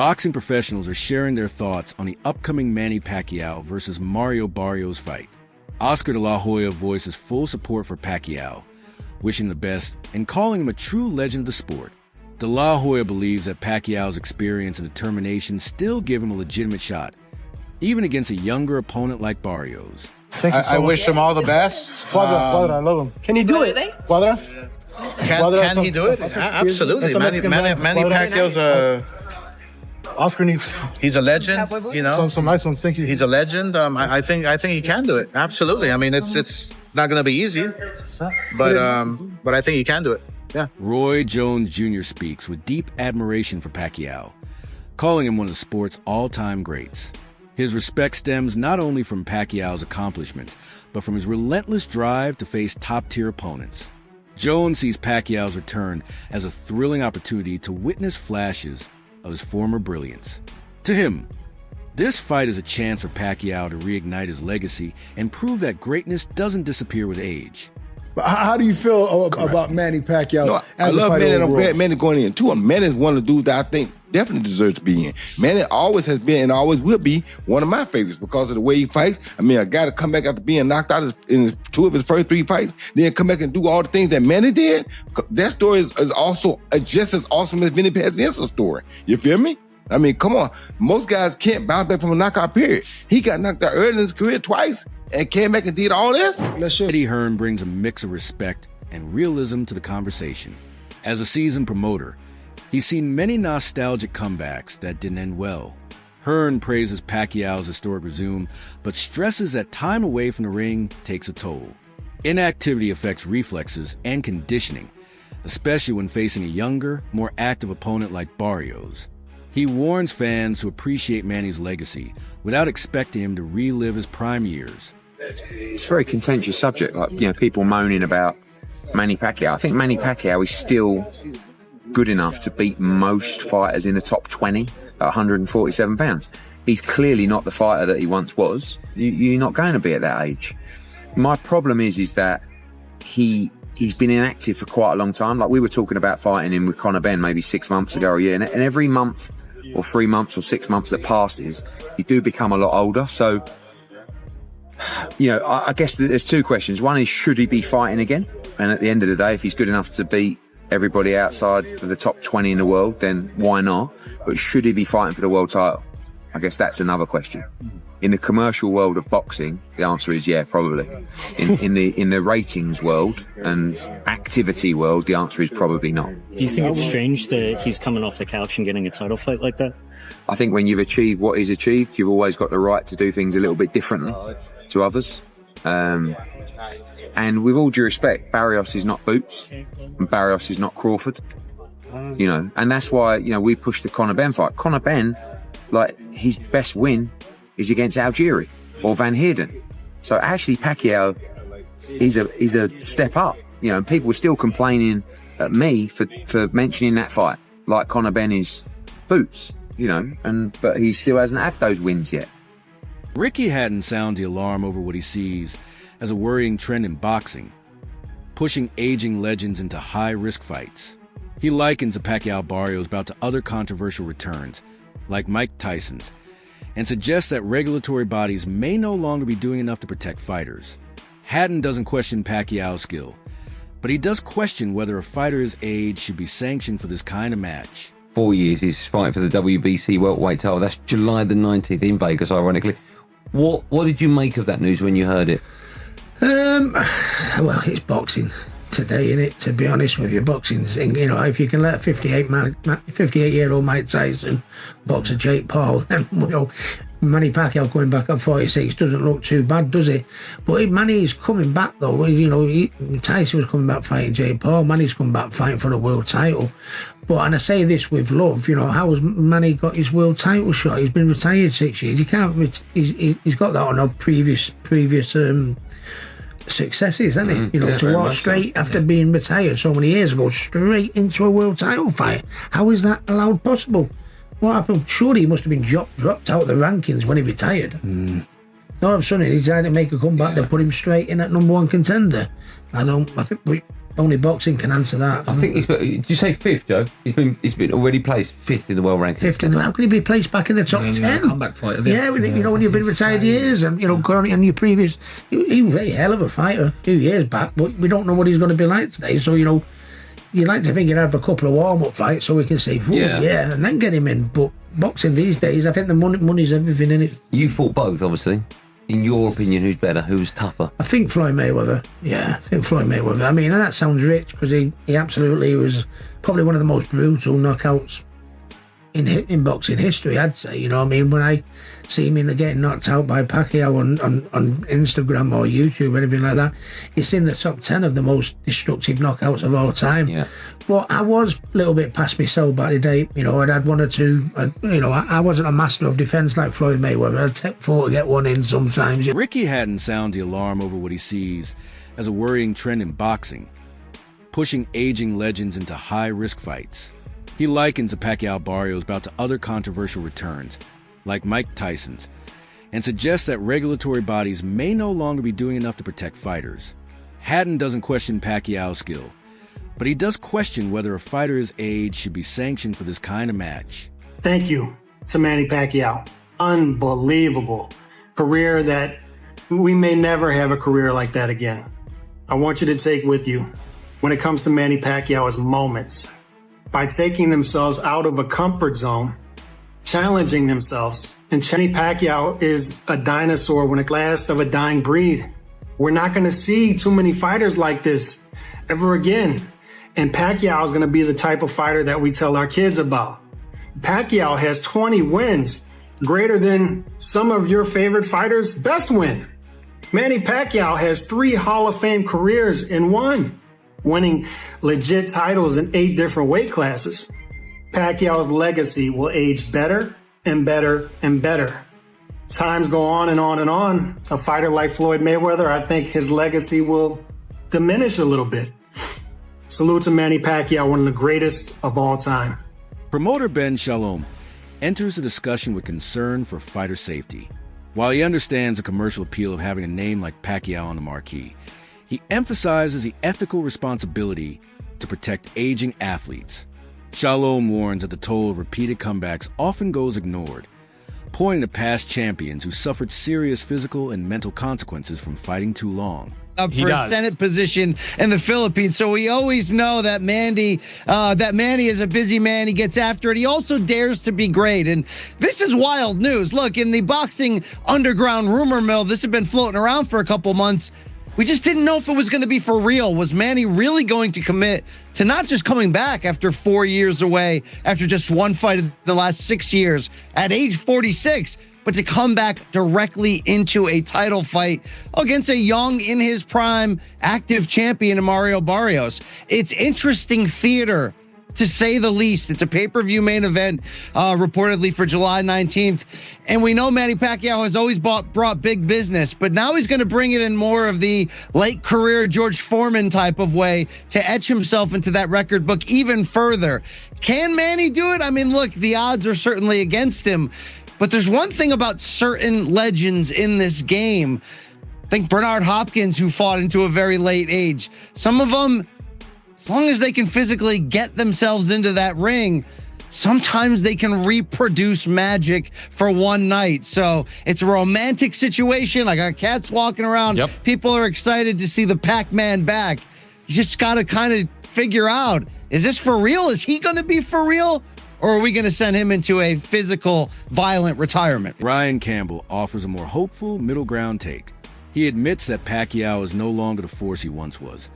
Boxing professionals are sharing their thoughts on the upcoming Manny Pacquiao versus Mario Barrios fight. Oscar de la Hoya voices full support for Pacquiao, wishing the best and calling him a true legend of the sport. De la Hoya believes that Pacquiao's experience and determination still give him a legitimate shot, even against a younger opponent like Barrios. I wish him all the best. Quadra, I love him. Can he do it? Quadra? Can he do it? Absolutely. Manny Pacquiao's Oscar needs. He's a legend. You know, some nice ones. Thank you. He's a legend. I think he can do it. Absolutely. I mean, it's not going to be easy, but I think he can do it. Yeah. Roy Jones Jr. speaks with deep admiration for Pacquiao, calling him one of the sport's all-time greats. His respect stems not only from Pacquiao's accomplishments, but from his relentless drive to face top-tier opponents. Jones sees Pacquiao's return as a thrilling opportunity to witness flashes of his former brilliance. To him, this fight is a chance for Pacquiao to reignite his legacy and prove that greatness doesn't disappear with age. But how do you feel about Manny Pacquiao? No, I love Manny, and I'm glad Manny going in too. Manny is one of the dudes that I think definitely deserves to be in. Manny always has been and always will be one of my favorites because of the way he fights. I mean, a guy to come back after being knocked out in 2 of his first 3 fights, then come back and do all the things that Manny did, that story is also just as awesome as Vinny Pazienza's story. You feel me? I mean, come on. Most guys can't bounce back from a knockout period. He got knocked out early in his career twice and came back and did all this. Eddie Hearn brings a mix of respect and realism to the conversation. As a seasoned promoter, he's seen many nostalgic comebacks that didn't end well. Hearn praises Pacquiao's historic resume, but stresses that time away from the ring takes a toll. Inactivity affects reflexes and conditioning, especially when facing a younger, more active opponent like Barrios. He warns fans to appreciate Manny's legacy without expecting him to relive his prime years. It's a very contentious subject, like, you know, people moaning about Manny Pacquiao. I think Manny Pacquiao is still good enough to beat most fighters in the top 20 at 147 pounds. He's clearly not the fighter that he once was. You're not going to be at that age. My problem is that he's been inactive for quite a long time. Like, we were talking about fighting him with Conor Benn maybe 6 months ago or a year, and every month or 3 months or 6 months that passes, you do become a lot older. So, you know, I guess there's 2 questions. One is, should he be fighting again? And at the end of the day, if he's good enough to beat everybody outside of the top 20 in the world, then why not? But should he be fighting for the world title? I guess that's another question. In the commercial world of boxing, the answer is yeah, probably. In the ratings world and activity world, the answer is probably not. Do you think it's strange that he's coming off the couch and getting a title fight like that? I think when you've achieved what he's achieved, you've always got the right to do things a little bit differently to others. And with all due respect, Barrios is not Boots and Barrios is not Crawford. You know, and that's why, you know, we pushed the Conor Benn fight. Conor Benn, like, his best win is against Algieri or Van Heerden. So actually Pacquiao is a step up. You know, people were still complaining at me for mentioning that fight, like Conor Benn is Boots, you know, but he still hasn't had those wins yet. Ricky Hatton sounds the alarm over what he sees as a worrying trend in boxing, pushing aging legends into high-risk fights. He likens the Pacquiao-Barrios bout to other controversial returns, like Mike Tyson's, and suggests that regulatory bodies may no longer be doing enough to protect fighters. Hatton doesn't question Pacquiao's skill, but he does question whether a fighter's age should be sanctioned for this kind of match. 4 years he's fighting for the WBC welterweight title. That's July the 19th in Vegas, ironically. What did you make of that news when you heard it? Well, it's boxing today, innit? To be honest with you, boxing's thing. You know, if you can let a 58-year-old Mike Tyson box a Jake Paul, then, well, Manny Pacquiao going back at 46 doesn't look too bad, does it? But Manny is coming back, though. You know, Tyson was coming back fighting Jake Paul. Manny's coming back fighting for the world title. But, and I say this with love, you know, how has Manny got his world title shot? He's been retired 6 years. He can't. He's got that on a previous successes, hasn't he? You know, to walk straight after being retired so many years ago, straight into a world title fight. How is that allowed possible? What happened? Surely he must have been dropped out of the rankings when he retired. All of a sudden he decided to make a comeback. They put him straight in at #1 contender. I think Only boxing can answer that. I think did you say fifth, Joe? He's been already placed fifth in the world ranking. Fifth in the. How can he be placed back in the top 10? Comeback fighter. Yeah, you know, when you've been retired years, and you know, currently in your previous, he was a hell of a fighter a few years back, but we don't know what he's going to be like today. So you know, you'd like to think he'd have a couple of warm-up fights so we can say, yeah, and then get him in. But boxing these days, I think the money's everything in it. You fought both, obviously. In your opinion, who's better? Who's tougher? I think Floyd Mayweather. Yeah, I think Floyd Mayweather. I mean, and that sounds rich because he absolutely was probably one of the most brutal knockouts in boxing history, I'd say. You know what I mean? When I see him getting knocked out by Pacquiao on Instagram or YouTube or anything like that, it's in the top 10 of the most destructive knockouts of all time. Yeah. Well, I was a little bit past myself back in the day. You know, I'd had one or two. I wasn't a master of defence like Floyd Mayweather. I'd take 4 to get one in sometimes. Ricky hadn't sounded the alarm over what he sees as a worrying trend in boxing, pushing aging legends into high-risk fights. He likens the Pacquiao Barrios bout to other controversial returns, like Mike Tyson's, and suggests that regulatory bodies may no longer be doing enough to protect fighters. Haddon doesn't question Pacquiao's skill, but he does question whether a fighter's age should be sanctioned for this kind of match. Thank you to Manny Pacquiao. Unbelievable career that we may never have a career like that again. I want you to take with you, when it comes to Manny Pacquiao, is moments. By taking themselves out of a comfort zone, challenging themselves. And Manny Pacquiao is a dinosaur when it last of a dying breed. We're not going to see too many fighters like this ever again. And Pacquiao is going to be the type of fighter that we tell our kids about. Pacquiao has 20 wins, greater than some of your favorite fighters' best win. Manny Pacquiao has 3 Hall of Fame careers in one, winning legit titles in 8 different weight classes. Pacquiao's legacy will age better and better and better. Times go on and on and on. A fighter like Floyd Mayweather, I think his legacy will diminish a little bit. Salute to Manny Pacquiao, one of the greatest of all time. Promoter Ben Shalom enters the discussion with concern for fighter safety. While he understands the commercial appeal of having a name like Pacquiao on the marquee, he emphasizes the ethical responsibility to protect aging athletes. Shalom warns that the toll of repeated comebacks often goes ignored, pointing to past champions who suffered serious physical and mental consequences from fighting too long. Up for a Senate position in the Philippines. So we always know that Manny is a busy man. He gets after it. He also dares to be great. And this is wild news. Look, in the boxing underground rumor mill, this had been floating around for a couple months. We just didn't know if it was going to be for real. Was Manny really going to commit to not just coming back after 4 years away, after just one fight in the last 6 years, at age 46, but to come back directly into a title fight against a young, in his prime, active champion, Mario Barrios? It's interesting theater, to say the least. It's a pay-per-view main event, reportedly for July 19th. And we know Manny Pacquiao has always brought big business, but now he's going to bring it in more of the late career George Foreman type of way to etch himself into that record book even further. Can Manny do it? I mean, look, the odds are certainly against him, but there's one thing about certain legends in this game. Think Bernard Hopkins, who fought into a very late age. Some of them, as long as they can physically get themselves into that ring, sometimes they can reproduce magic for one night. So it's a romantic situation. I got cats walking around. Yep. People are excited to see the Pac-Man back. You just got to kind of figure out, is this for real? Is he going to be for real? Or are we going to send him into a physical, violent retirement? Ryan Campbell offers a more hopeful middle ground take. He admits that Pacquiao is no longer the force he once was,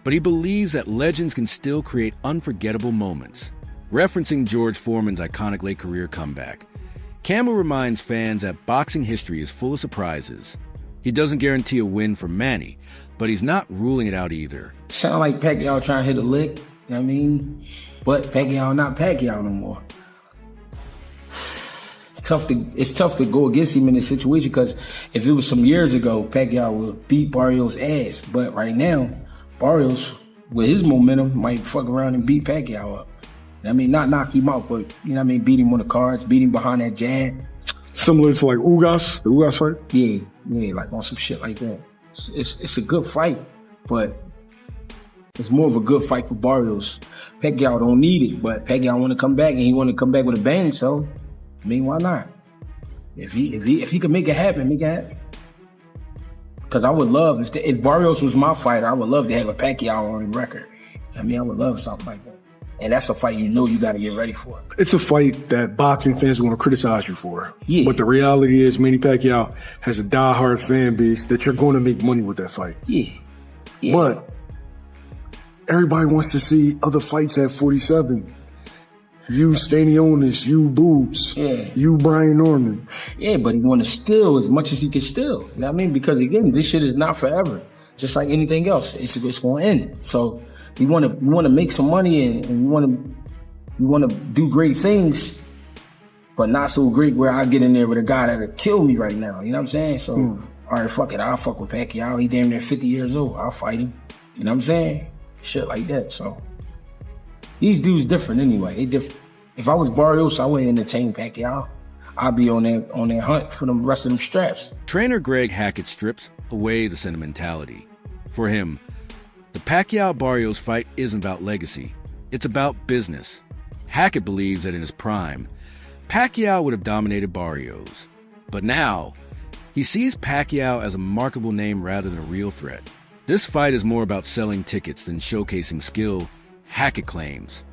but he believes that legends can still create unforgettable moments. Referencing George Foreman's iconic late career comeback, Campbell reminds fans that boxing history is full of surprises. He doesn't guarantee a win for Manny, but he's not ruling it out either. Sound like Pacquiao trying to hit a lick, you know what I mean? But Pacquiao not Pacquiao no more. It's tough to go against him in this situation, because if it was some years ago, Pacquiao would beat Barrios' ass. But right now, Barrios, with his momentum, might fuck around and beat Pacquiao up. I mean, not knock him out, but, you know what I mean, beat him on the cards, beat him behind that jab. Similar to like Ugas, the Ugas fight? Yeah, like on some shit like that. It's a good fight, but It's more of a good fight for Barrios. Pacquiao don't need it, but Pacquiao want to come back, and he want to come back with a bang. So, I mean, why not? If he could make it happen, make it happen. Because I would love, if Barrios was my fighter, I would love to have a Pacquiao on the record. I mean, I would love something like that. And that's a fight you got to get ready for. It's a fight that boxing fans want to criticize you for. Yeah. But the reality is Manny Pacquiao has a diehard fan base that you're going to make money with that fight. Yeah. But everybody wants to see other fights at 47. You Stanionis, you Boots, you Brian Norman. Yeah, but he want to steal as much as he can steal. You know what I mean? Because again, this shit is not forever. Just like anything else, it's going to end. So we want to make some money and we want to do great things, but not so great where I get in there with a guy that'll kill me right now. You know what I'm saying? So all right, fuck it. I'll fuck with Pacquiao. He damn near 50 years old. I'll fight him. You know what I'm saying? Shit like that. So these dudes different anyway. They different. If I was Barrios, I wouldn't entertain Pacquiao. I'd be on their hunt for the rest of them straps. Trainer Greg Hackett strips away the sentimentality. For him, the Pacquiao-Barrios fight isn't about legacy. It's about business. Hackett believes that in his prime, Pacquiao would have dominated Barrios. But now, he sees Pacquiao as a marketable name rather than a real threat. This fight is more about selling tickets than showcasing skill, Hackett claims.